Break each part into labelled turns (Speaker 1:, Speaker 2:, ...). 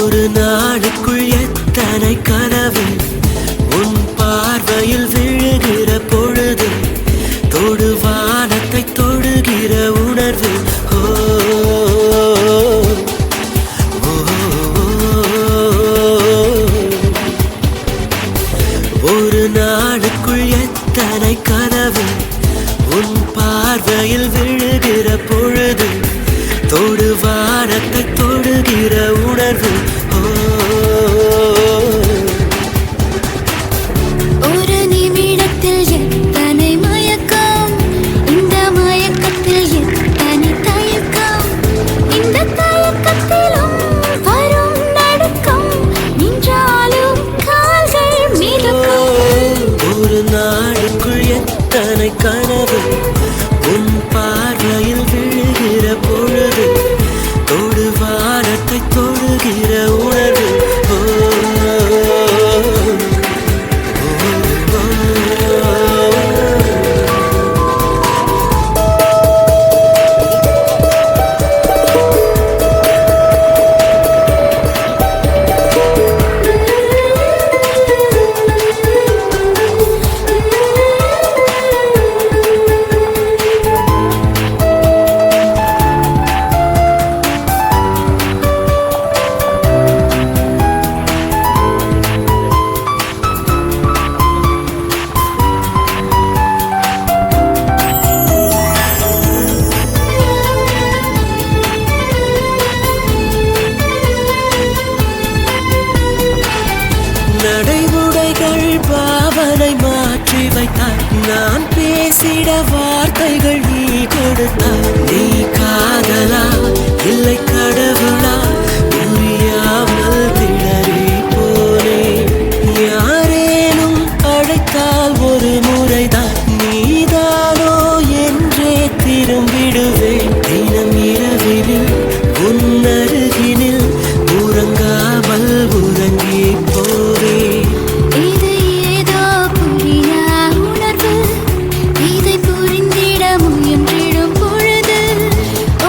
Speaker 1: ஒரு நாளுக்குள் எத்தனை கனவு உன் பார்வையில் விழுகிற பொழுது தொடுவானத்தை தொடுகிற உணர்வு. ஒரு நாளுக்குள் எத்தனை கனவு உன் பார்வையில் விழுகிற பொழுது தொடுவானத்தை தொடுகிற உணர்வு.
Speaker 2: ஒரு நிமிடத்தில் எத்தனை மயக்கம், இந்த மயக்கத்தில் எத்தனை தயக்கம், இந்த தயக்கத்திலும் வரும் நடுக்கம், நின்றாலும் கால்கள் மிதக்கும்.
Speaker 1: ஒரு நாளுக்குள் எத்தனை கனவு உன் பார்வையில் விழுகிற பொழுது தொடுவானத்தை தொடுகிற உணர்வு. நடைமுறைகள் பாவனை மாற்றி வைத்தாய், நான் பேசிட வார்த்தைகள் நீ கொடுத்தாய். நீ காதலா இல்லை கடவுளா புரியாமல் திணறி போனே. யாரேனும் அழைத்தால் ஒரு முறைதான் நீதானோ என்றே திரும்பிடுவேன். தினம் இரவினில் உன் அருகினில் உறங்காமல் உறங்கி போவே.
Speaker 2: இது ஏதோ புரியா உணர்வு, இதை புரிந்திட முயன்றிடும் பொழுது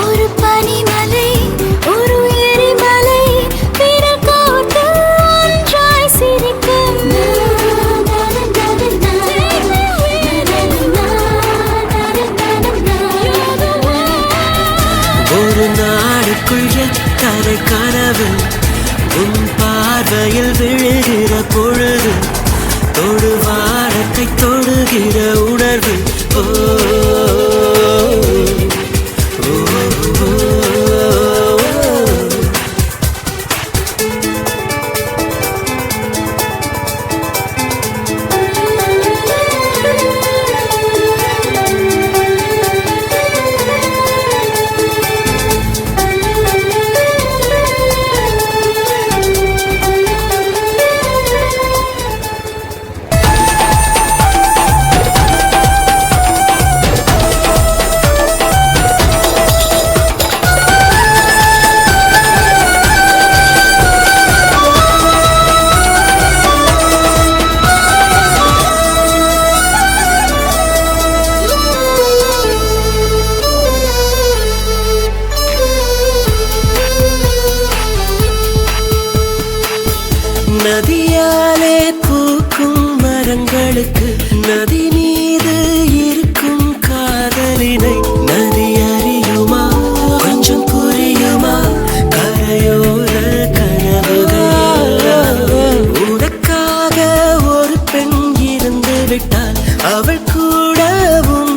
Speaker 2: ஒரு பனிமலை ஒரு எரிமலை விரல் கோர்த்து ஒன்றாய் சிரிக்கும்.
Speaker 1: ஒரு நாளுக்குள் எத்தனை கனவு உன் பார்வையில் விழுகிற பொழுது தொடுவானத்தை தொடுகிற உணர்வு. நதியாலே பூக்கும் மரங்களுக்கு நதி மீது இருக்கும் காதலினை நதி அறியுமா, கொஞ்சம் புரியுமா கரையோர கனவுகள். உனக்காக ஒரு பெண் இருந்து விட்டால் அவள் கூட உன்